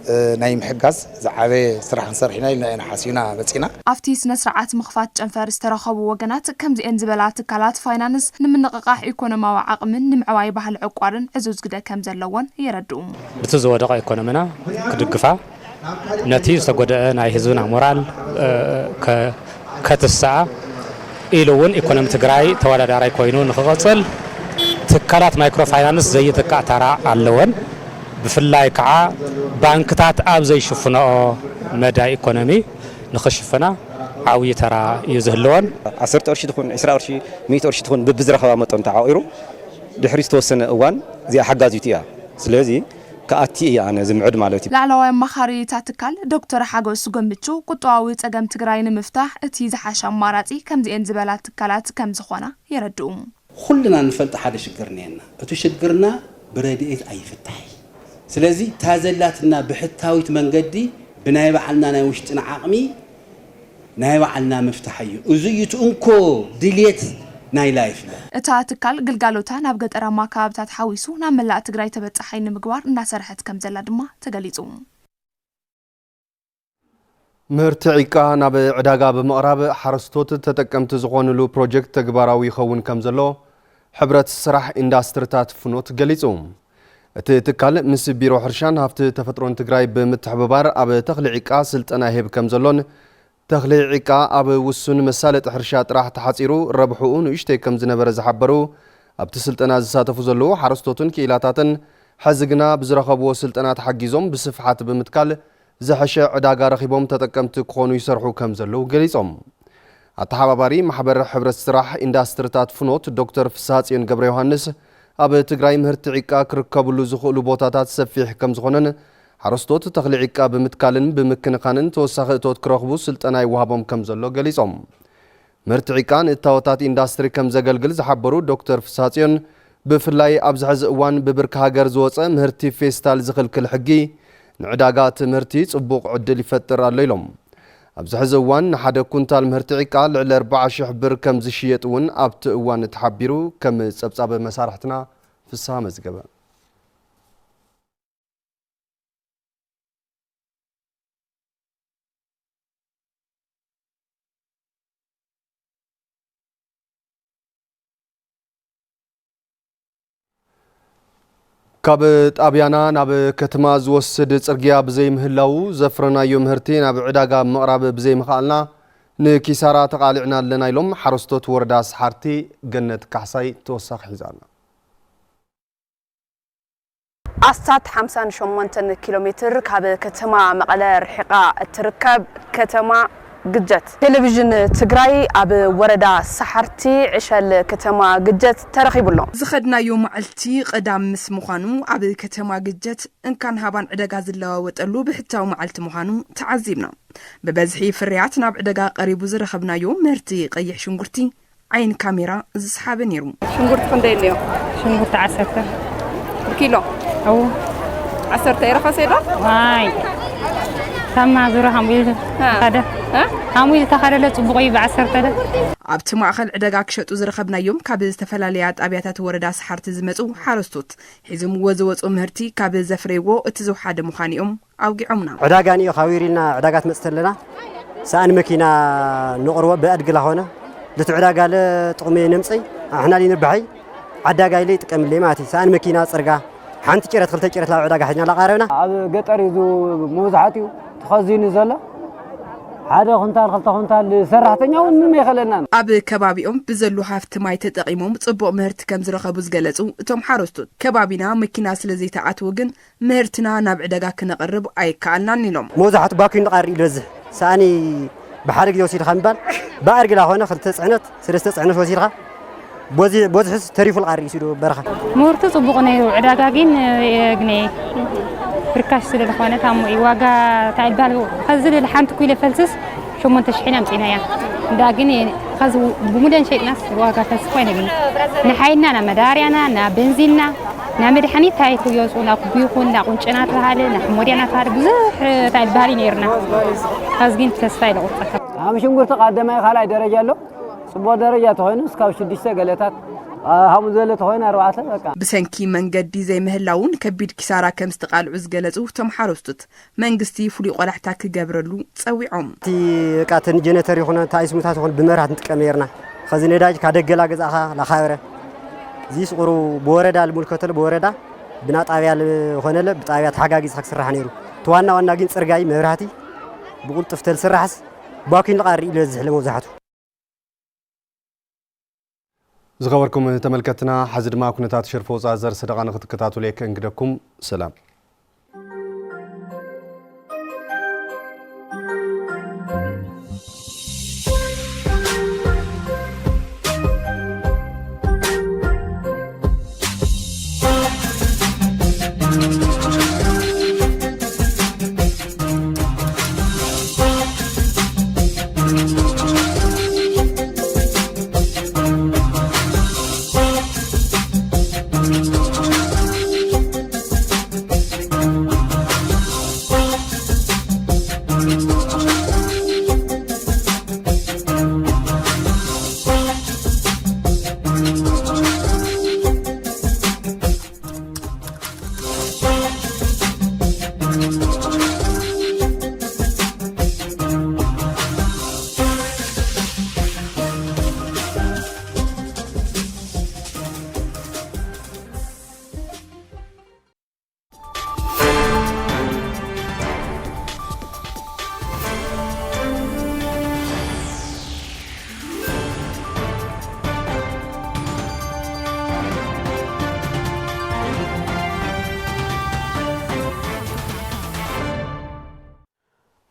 ናይ ምሕጋዝ ዝዓበየ ስራሕ ክንሰርሕ ኢና ኢልና ሓሲብና መጺና ኣብቲ ስነ ስርዓት ምኽፋት ጨንፈር ዝተረኸቡ ወገናት ከምዚአን ዝበላ ትካላት ፋይናንስ ንምንቅቃሕ ኢኮኖሚያዊ ዓቕምን ንምዕባይ ባህሊ ዕቋርን ዕዙዝ ግደ ከም ዘለዎን የረድኡ እቲ ዝወደቐ ኢኮኖሚና ክድግፋ ነቲ ዝተጎደአ ናይ ህዝብና ሞራል ከተስዓ ኢሉውን ኢኮኖሚ ትግራይ ተወዳዳራይ ኮይኑ ንኽቕጽል ትካላት ማይክሮ ፋይናንስ ዘይትካእ ተራ ኣለወን ብፍላይ ከዓ ባንክታት ኣብ ዘይሽፍንኦ መዳይ ኢኮኖሚ ንኽሽፍና ዓብዪ ተራ እዩ ዝህልወን 10 ቅርሺ ትኹን 20 ቅርሺ 100 ቅርሺ ትኹን ብዝረኸባ መጠን ተዓቂሩ ድሕሪ ዝተወሰነ እዋን እዚኣ ሓጋዚት እያ ስለዚ ከኣቲ እያ ኣነ ዝምዕድ ማለት እዩ ላዕለዋይ ኣማኻሪ እታ ትካል ዶክተር ሓጎስ ጎምቹ ቁጠባዊ ጸገም ትግራይ ንምፍታሕ እቲ ዝሓሸ ኣማራጺ ከምዚአን ዝበላ ትካላት ከም ዝኾና የረድኡ ኩልና ንፈልጥ ሓደ ሽግር ነና እቲ ሽግርና ብረድኤት ኣይፍታሕ ስለዚ ታዘላትና ብሕታዊት መንገዲ ብናይ ባዕልና ናይ ውሽጥና ዓቕሚ ናይ ባዕልና መፍታሕ እዩ እዚ ይትንኮ ድሌት ናይ ላይፍ እታ ትካል ግልጋሎታ ናብ ገጠራማ ከባቢታት ሓዊሱ ናብ መላእ ትግራይ ተበጻሓይ ንምግባር እናሰርሐት ከም ዘላ ድማ ተገሊጹ ምህርቲ ዒቃ ናብ ዕዳጋ ብምቕራብ ሓረስቶት ተጠቀምቲ ዝኾኑሉ ፕሮጀክት ተግባራዊ ይኸውን ከም ዘሎ ሕብረት ስራሕ ኢንዳስትሪታት ፍኖት ገሊጹ እቲ ትካል ምስ ቢሮ ሕርሻን ሃብቲ ተፈጥሮን ትግራይ ብምትሕብባር ኣብ ተኽሊ ዒቃ ስልጠና ይህብ ከም ዘሎን ተኽሊ ዒቃ ኣብ ውሱን መሳለጥ ሕርሻ ጥራሕ ተሓፂሩ ረብሑኡ ንእሽተይ ከም ዝነበረ ዝሓበሩ ኣብቲ ስልጠና ዝሳተፉ ዘለዉ ሓረስቶትን ክኢላታትን ሕዚ ግና ብዝረኸብዎ ስልጠና ተሓጊዞም ብስፍሓት ብምትካል ዝሐሸ ዕዳጋ ረኺቦም ተጠቀምቲ ክኾኑ ይሰርሑ ከም ዘለዉ ገሊጾም ኣተሓባባሪ ማሕበር ሕብረት ስራሕ ኢንዳስትሪታት ፍኖት ዶክተር ፍሳጽዮን ገብረ ዮሐንስ ኣብ ትግራይ ምህርቲ ዒቃ ክርከብሉ ዝኽእሉ ቦታታት ሰፊሕ ከም ዝኾነን ሓረስቶት ተኽሊ ዒቃ ብምትካልን ብምክንኻንን ተወሳኺ እቶት ክረኽቡ ስልጠና ይወሃቦም ከም ዘሎ ገሊጾም ምህርቲ ዒቃ ንእታወታት ኢንዳስትሪ ከም ዘገልግል ዝሓበሩ ዶክተር ፍሳጽዮን ብፍላይ ኣብዚ ሕዚ እዋን ብብርኪ ሃገር ዝወፀ ምህርቲ ፌስታል ዝኽልክል ሕጊ ንዕዳጋ ትምህርቲ ጽቡቕ ዕድል ይፈጥር ኣሎ ኢሎም ኣብዚ ሕዚ እዋን ንሓደ ኩንታል ምህርቲ ዒቃ ልዕሊ 40,000 ብር ከም ዝሽየጥ እውን ኣብቲ እዋን ተሓቢሩ ከም ጸብጻበ መሳርሕትና ፍስሓ መዝገበ ካብ ጣብያና ናብ ከተማ ዝወስድ ጽርግያ ብዘይ ምህላው ዘፍረናዮ ምህርቲ ናብ ዕዳጋ ምቕራብ ብዘይ ምኻልና ንኪሳራ ተቃሊዕና ኣለና ኢሎም ሓረስቶት ወረዳ ሰሓርቲ ገነት ካሕሳይ ተወሳኺ ሒዛና ኣስታት 58 ኪሎ ሜትር ካብ ከተማ መቐለ ርሒቓ እትርከብ ከተማ ግጀት ቴሌቪዥን ትግራይ ኣብ ወረዳ ሰሓርቲ ዕሸል ከተማ ግጀት ተረኺቡሎ ዝኸድናዮ መዓልቲ ቀዳም ምስ ምዃኑ ኣብ ከተማ ግጀት እንካን ሃባን ዕደጋ ዝለዋወጠሉ ብሕታዊ መዓልቲ ምዃኑ ተዓዚብና በበዝሒ ፍርያት ናብ ዕደጋ ቀሪቡ ዝረኸብናዮ ምህርቲ ቀይሕ ሽንጉርቲ ዓይን ካሜራ ዝስሓበ ነይሩ ሽንጉርቲ ክንደይ ኣለዮ ሽንጉርቲ 10 ኪሎ أو 10 يرخص له واي سما زوره حميل هذا حميل تخرل صبغي ب10 تده ኣብቲ ማእኸል ዕደጋ ክሸጡ ዝረኸብናዮም ካብ ዝተፈላለያ ጣብያታት ወረዳ ሰሓርቲ ዝመጹ ሓረስቶት ሒዞም ወዝወጹ ምህርቲ ካብ ዘፍረይዎ እቲ ዝውሓደ ምዃኒኦም ኣውጊዖምና ዕዳጋኒ ኻዊሪልና ዕዳጋት መጽተለና ሳን መኪና ንቕርቦ በአድግላ ሆነ ለቲ ዕዳጋ ለጥቕሚ ነምጽይ ኣሕና ሊንርባሕይ ዕዳጋ ኢለ ይጥቀምልይ ማቲ ሳን መኪና ጽርጋ ሓንቲ ጭረት ክልተ ጭረት ላብ ዕዳጋ ሒዝና ላቀረብና ኣብ ገጠር ይዙ መብዛሕትኡ ተኸዚኑ ዘሎ ሓደ ኩንታል ክልተ ኩንታል ሰራሕተኛ እውን ምን ይኸለና ኣብ ከባቢኦም ብዘሉ ሃፍቲ ማይ ተጠቂሞም ጽቡቕ ምህርቲ ከም ዝረኸቡ ዝገለጹ እቶም ሓረስቶት ከባቢና መኪና ስለ ዘይተኣትው ግን ምህርትና ናብ ዕዳጋ ክነቕርብ ኣይከኣልናን ኢሎም መብዛሕትኡ ባኪን ንቐሪ ይበዝሕ ሳኒ ብሓደ ግዜ ወሲድካ ምባል ባእርግላ ኾነ ክልተ ጽዕነት ሰለስተ ጽዕነት ወሲድካ بوزحس تريف القاري يسيدو برخة مورت صبغنا عداقا جين جنيه فركاش سيد الخوانة تامو إيواجا تعال بالو خزل الحامت كويلة فلسس شو منتشحين أمسينا يا دا جنيه خزو بمدن شيء ناس واجا فلسس وين جنيه نحينا نا مدارينا نا بنزيننا نا مدحني تاي خويوس ونا كبيخون نا قنشنات لهالي نا حمودينا تار بزح تعال بالي نيرنا خزجين تسفايل غطة همشون قلت قدمي خلاص درجة له صبوا درجة تهون سكاو شديسة قلتات هم زلة تهون 4 በቃ ብሰንኪ መንገዲ ዘይምህላውን ከቢድ ኪሳራ ከም ዝተቃልዑ ዝገለጹ ቶም ሓረስቶት መንግስቲ ፍሉይ ቆላሕታ ክገብረሉ ጸዊዖም እቲ ቃተን ጀነተር ይኹን ታይስሙታት ይኹን ብመራት ንጥቀም ነርና خዚ ነዳጅ ካደገላ ገዛኻ ላኻብረ ዚስ ቁሩ በወረዳ ልሙልከተል በወረዳ ብና ጣብያ ሆነለ ብጣብያ ተሓጋጊዝ ክስራሕ ነይሩ ተዋና ዋና ግን ጽርጋይ መብራህቲ ብቁልጥፍ ተልስራሕስ ባኪን ልቃሪ ኢለ ዝሕለ መብዛሕቱ زغوركم تملكتنا حزد ما كنتات شرفو زازر صدقان خدكتاتو ليك انقدكم سلام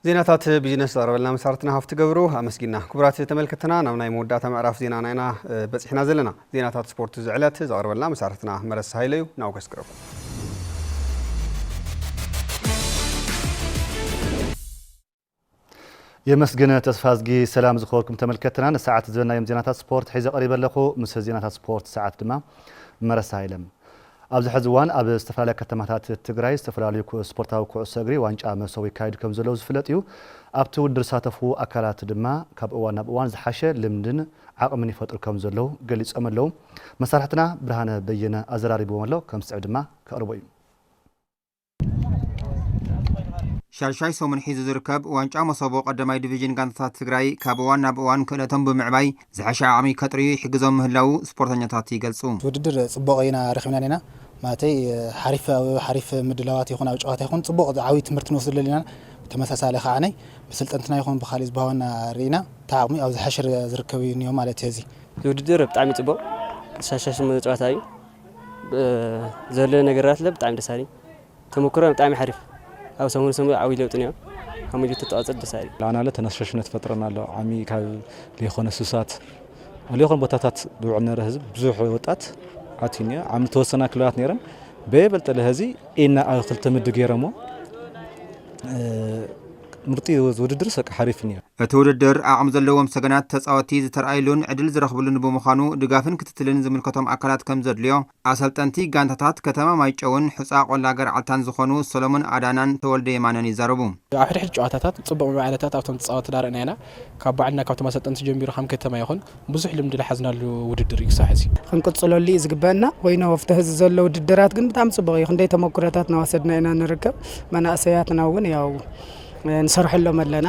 زيناتات بيزنس أربعنا مسارتنا هفت جبرو مسكينا كبرات تملكتنا نمناي مودات معرف زينا نينا بس إحنا زلنا زيناتات سبورت زعلت أربعنا مسارتنا مرس هايليو ناوكس كرو يمسجنا تسفازجي سلام زخوركم تملكتنا الساعة زلنا يوم زيناتات سبورت حيز قريبا لخو مس زيناتات سبورت ساعة دما مرس هايلم أبز حزوان أب استفعال كتماتات التجري استفعال سبورتاو كوس أجري وانش مسوي كايد كم زلوز فلتيو أبتو درسات فو أكلات دما كاب أوان أبوان زحشة لمدن عقمني فتر كم زلو جلس أملو مسارحتنا برهانة بينا أزراري بوملو كم سعد ما كأربعين ሻልሻይ ሰሙን ሒዙ ዝርከብ ዋንጫ መሰቦ ቀዳማይ ዲቪዥን ጋንታታት ትግራይ ካብ እዋን ናብ እዋን ክእለቶም ብምዕባይ ዝሓሸ ዓቕሚ ከጥርዩ ይሕግዞም ምህላው ስፖርተኛታት ይገልጹ። ውድድር ጽቡቕ ኢና ረኺብና ኢና ማለተይ ሓሪፍ ምድላዋት ይኹን ኣብ ጨዋታ ይኹን ጽቡቕ ዓብዪ ትምህርቲ ንወስድ ዘለና ተመሳሳሊ ከዓ ናይ ብስልጠንትና ይኹን ብኻሊእ ዝባወና ርኢና ታዕቕሚ ኣብ ዝሓሽር ዝርከብ እዩ ኒዮ ማለት እዚ ውድድር ብጣዕሚ ጽቡቕ ሻሻሽ ጨዋታ እዩ ዘሎ ነገራት ብጣዕሚ ደስ አለኝ ተሞክሮ ብጣዕሚ ሓሪፍ ኣብ ሰሙን ዓብዪ ለውጢ ነው ከምኡ ተጣዋጽ ደስ አለኝ ላናለ ተነሳሽነት ፈጥረና ኣሎ ዓሚ ካብ ለይኾነ ሱሳት ለይኾነ ቦታታት ዝውዕል ነረ ህዝብ ብዙሕ ወጣት አቲኒያ ዓም ተወሰና ክለባት ነረን በይበልጥ ለህዚ ኢና ኣብ ክልተ ምድብ ገይረሞ ምርጢ ውድድር ሰቀ ሓሪፍ ነው። እቲ ውድድር ዓቕሚ ዘለዎም ሰገናት ተጻወቲ ዝተርኣይሉን ዕድል ዝረኽብሉን ብምዃኑ ድጋፍን ክትትልን ዝምልከቶም ኣካላት ከም ዘድልዮ ኣሰልጠንቲ ጋንታታት ከተማ ማይጨውን ሕፃ ቆላ ገርዓልታን ዝኾኑ ሰሎሞን ኣዳናን ተወልደ የማነን ይዛረቡ። ኣብ ሕድሕድ ጨዋታታት ጽቡቕ መዓለታት ኣብቶም ተጻወቲ ዳርና ኢና ካብ ባዕልና ካብቶም ኣሰልጠንቲ ጀሚሩ ከም ከተማ ይኹን ብዙሕ ልምዲ ዝሓዝናሉ ውድድር እዩ ክሳብ ሕዚ ክንቅጽለሉ እዩ ዝግበአና ኮይኖ ወፍቲ ህዝቢ ዘሎ ውድድራት ግን ብጣዕሚ ጽቡቕ እዩ ክንደይ ተመክሮታት ናወሰድና ኢና ንርከብ መናእሰያትና እውን ያው እንሰርሐሎም ኣለና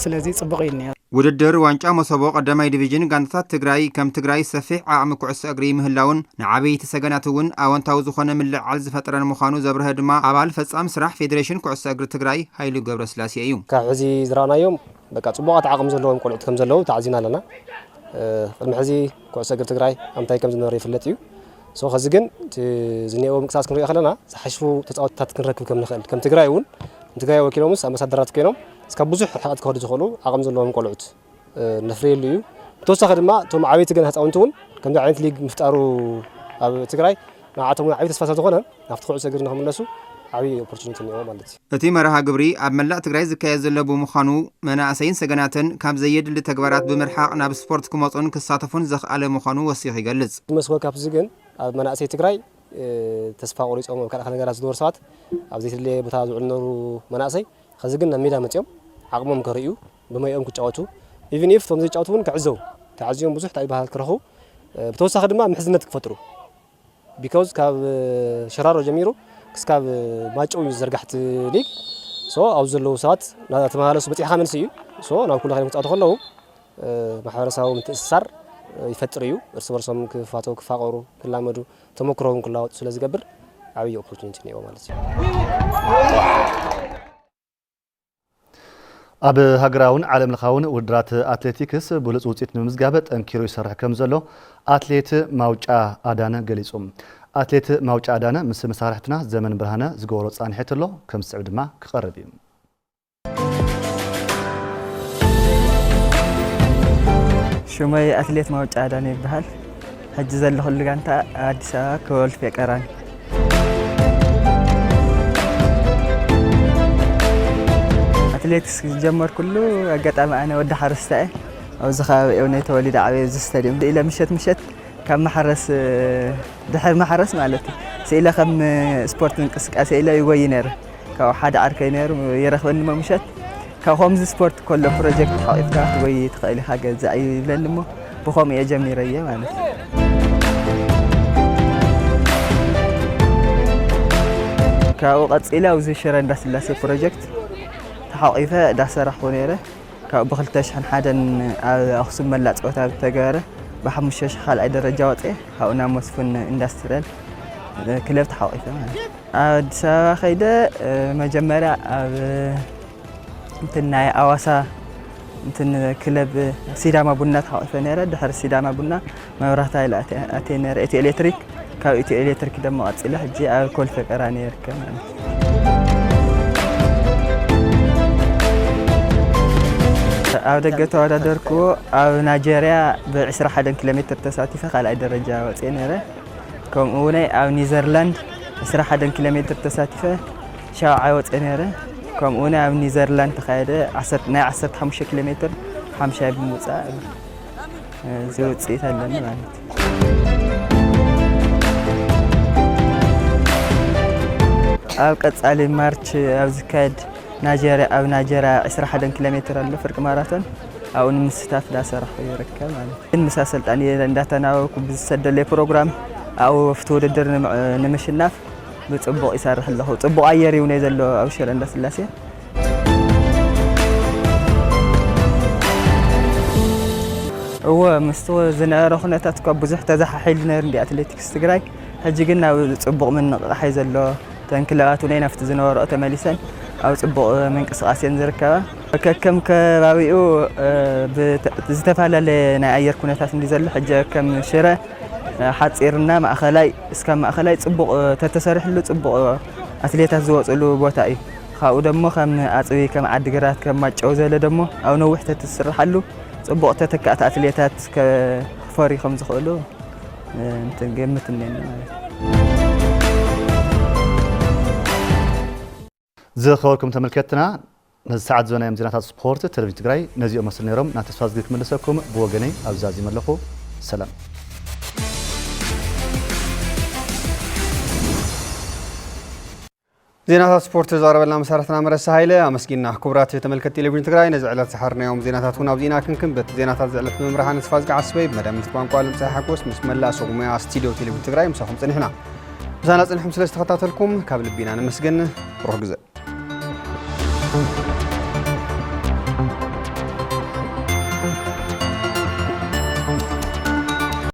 ስለዚህ ጽቡቕ እዩ ውድድር ዋንጫ መሰቦ ቀዳማይ ዲቪዥን ጋንታታት ትግራይ ከም ትግራይ ሰፊሕ ዓቕሚ ኩዕሶ እግሪ ምህላውን ንዓበይቲ ሰገናት እውን ኣወንታዊ ዝኾነ ምልዕዓል ዝፈጥረን ምዃኑ ዘብርሀ ድማ ኣባል ፈጻሚ ስራሕ ፌዴሬሽን ኩዕሶ እግሪ ትግራይ ሃይሉ ገብረስላሴ እዩ። ካብ ሕዚ ዝረኣናዮም በቃ ጽቡቓት ዓቕሚ ዘለዎም ቆልዑት ከም ዘለዉ ተዓዚና ኣለና ቅድሚ ሕዚ ኩዕሶ እግሪ ትግራይ ኣምታይ ከም ዝነበረ ይፍለጥ እዩ ሶ ከዚ ግን ዝኔኦ ምንቅስቃስ ክንሪኦ ከለና ዝሓሽፉ ተጻወትታት ክንረክብ ከም ንኽእል ከም ትግራይ እውን ትግራይ ወኪሎምስ ኣምባሳደራት ኮይኖም እስካብ ብዙሕ ርሕቀት ክኸዱ ዝኽእሉ ዓቕሚ ዘለዎም ቆልዑት ነፍርየሉ እዩ ብተወሳኺ ድማ እቶም ዓበይቲ ገና ህፃውንቲ እውን ከምዚ ዓይነት ሊግ ምፍጣሩ ኣብ ትግራይ ንዓቶም ዓብዪ ተስፋ ስለዝኾነ ናብቲ ኩዕሶ እግሪ ንኽምለሱ ዓብዪ ኦፖርቹኒቲ እኒኦ ማለት እዩ። እቲ መርሃ ግብሪ ኣብ መላእ ትግራይ ዝካየድ ዘሎ ብምዃኑ መናእሰይን ሰገናትን ካብ ዘየድሊ ተግባራት ብምርሓቕ ናብ ስፖርት ክመፁን ክሳተፉን ዘኽኣለ ምዃኑ ወሲኹ ይገልጽ። መስኮ ካብዚ ግን ኣብ መናእሰይ ትግራይ ተስፋ ቆሪፆም ኣብ ካልእ ነገራት ዝነበሩ ሰባት ኣብ ዘይተድለየ ቦታ ዝውዕሉ ዝነበሩ መናእሰይ ከዚ ግን ናብ ሜዳ መፅኦም ዓቕሞም ክርእዩ ብሞይኦም ክጫወቱ ኢቭን ኢፍ ቶም ዘይጫወቱ እውን ክዕዘቡ ተዓዝዮም ብዙሕ ታይ ባህል ክረኽቡ ብተወሳኺ ድማ ምሕዝነት ክፈጥሩ ቢካውዝ ካብ ሸራሮ ጀሚሩ ክስካብ ማጨው እዩ ዝዘርጋሕቲ ሊግ ሶ ኣብ ዘለዉ ሰባት ናተመሃለሱ በፂሕካ መንሲ እዩ ሶ ናብ ኩሉ ኸይዶም ክፃወቱ ከለዉ ማሕበረሰባዊ ምትእስሳር ይፈጥር እዩ እርስ በርሶም ክፋተው ክፋቐሩ ክላመዱ ተመክሮም ክላወጡ ስለ ዝገብር ዓብዪ ኦፖርቹኒቲ እኒኦ ማለት እዩ። ኣብ ሃገራውን ዓለም ለኻውን ውድድራት ኣትሌቲክስ ብሉፅ ውፅኢት ንምምዝጋብ ጠንኪሩ ይሰርሕ ከም ዘሎ ኣትሌት ማውጫ ኣዳነ ገሊጹ። ኣትሌት ማውጫ ኣዳነ ምስ መሳርሕትና ዘመን ብርሃነ ዝገበሮ ጻንሒት ኣሎ ከም ዝስዕብ ድማ ክቐርብ እዩ። ሽመይ ኣትሌት ማውጫ ኣዳነ ይበሃል። ሕጂ ዘለኹሉ ጋንታ ኣዲስ ኣበባ ከወልፍ ቀራኒ አትሌቲክስ ጀመር ኩሉ አጋጣሚ አነ ወደ ሓረስታ ኣብዚ ከባቢ እውነይ ተወሊደ ዓበየ እዚ ስታዲየም ኢለ ምሸት ካብ ማሕረስ ድሕሪ ማሕረስ ማለት ስኢለ ከም ስፖርት እንቅስቃሴ ኢለ ይጎይ ነይረ ካብ ሓደ ዓርከይ ነይሩ የረኽበኒ ምሸት ካብ ከምዚ ስፖርት ከሎ ፕሮጀክት ሓቂፍካ ወይ ትኽእል ኢኻ ገዛእ ይብለኒ እሞ ብኸምኡ እየ ጀሚረ እየ ማለት እዩ። ካብኡ ቀፂለ ኣብዚ ሽረ እንዳስላሴ ፕሮጀክት ተሓቂፈ ዳሰራሕኩ ነይረ ካብ ብ2001 ኣብ ኣክሱም መላእ ፀወታ ዝተገበረ ብ5000 ካልኣይ ደረጃ ወፅየ ካብኡ ናብ መስፍን ኢንዳስትሪያል ክለብ ተሓቂፈ ማለት እዩ። ኣብ ኣዲስ ኣበባ ከይደ መጀመርያ ኣብ እንትን ናይ ኣዋሳ እንትን ክለብ ሲዳማ ቡና ተሓቂፈ ነይረ ድሕሪ ሲዳማ ቡና መብራህቲ ሃይል ኣትየ ነይረ ኢትዮ ኤሌክትሪክ ካብ ኢትዮ ኤሌክትሪክ ደሞ ቀፂለ ሕጂ ኣብ ኮልፌ ቀራኒ ይርከብ ማለት እዩ። ኣብ ደገ ተወዳደርክዎ ኣብ ናይጀርያ ብ21 ኪሎ ሜትር ተሳቲፈ ካልኣይ ደረጃ ወፅየ ነይረ ከምኡ እውን ኣብ ኒዘርላንድ 21 ኪሎ ሜትር ተሳቲፈ ሻውዓይ ወፅየ ነይረ ከምኡ እውን ኣብ ኒዘርላንድ ተኻየደ ናይ 15 ኪሎ ሜትር 50 ብምውፃእ እዚ ውፅኢት ኣለኒ ማለት እዩ። ኣብ ቀፃሊ ማርች ኣብ ዝካየድ ናይጀርያ ኣብ ናይጀርያ 21 ኪሎ ሜትር ኣሎ ፍርቂ ማራቶን ኣብኡ ንምስታፍ ዳሰርሑ ይርከብ ማለት እዩ። ምስ ኣሰልጣኒ እንዳተናበብኩ ብዝሰደለይ ፕሮግራም ኣብኡ ኣብቲ ውድድር ንምሽናፍ ብፅቡቅ ይሰርሕ ኣለኹ ፅቡቅ ኣየር እዩ ናይ ዘሎ ኣብ ሽረ እንዳስላሴ እወ ምስቲ ዝነበረ ኩነታት እኳ ብዙሕ ተዘሓሒሉ ነይሩ እንዲ ኣትሌቲክስ ትግራይ ሕጂ ግን ናብ ፅቡቅ ምንቅቃሕ እዩ ዘሎ ተን ክለባት ናይ ናፍቲ ዝነበረኦ ተመሊሰን ኣብ ፅቡቅ ምንቅስቃስ እየን ዝርከባ ከከም ከባቢኡ ዝተፈላለየ ናይ ኣየር ኩነታት እንዲ ዘሎ ሕጂ ከም ሽረ ሓፂርና ማእኸላይ እስካብ ማእኸላይ ፅቡቅ ተተሰሪሕሉ ፅቡቅ ኣትሌታት ዝወፅሉ ቦታ እዩ ካብኡ ደሞ ከም ኣፅቢ ከም ዓዲግራት ከም ማጨው ዘለ ደሞ ኣብ ነዊሕ ተተስርሓሉ ፅቡቅ ተተካእቲ ኣትሌታት ክፈሪ ከም ዝኽእሉ እንትገምት እኒአኒ ማለት ዝኸበርኩም ተመልከትና ነዚ ሰዓት ዝወናዮም ዜናታት ስፖርት ቴሌቪዥን ትግራይ ነዚኦም መስል ነይሮም ናብ ተስፋ ዝግብ ክመለሰኩም ብወገነይ ኣብዛዚ መለኹ ሰላም ዜናታት ስፖርት ዘቀረበልና መሰረትና መረሳ ኃይለ አመስጊና ክቡራት ተመልከት ቴሌቪዥን ትግራይ ነዚ ዕለት ሰሓርናዮም ዜናታት ሁን ኣብዚና ክንክን በቲ ዜናታት ዝዕለት ብምምራሃን ተስፋ ዝግዓ ስበይ ብመደምት ቋንቋ ልምፃይ ሓጎስ ምስ መላ ሰጉሙያ ስቱድዮ ቴሌቪዥን ትግራይ ምሳኹም ፅኒሕና ምሳና ፅኒሕኩም ስለ ዝተኸታተልኩም ካብ ልቢና ነመስግን ሩህ ግዜ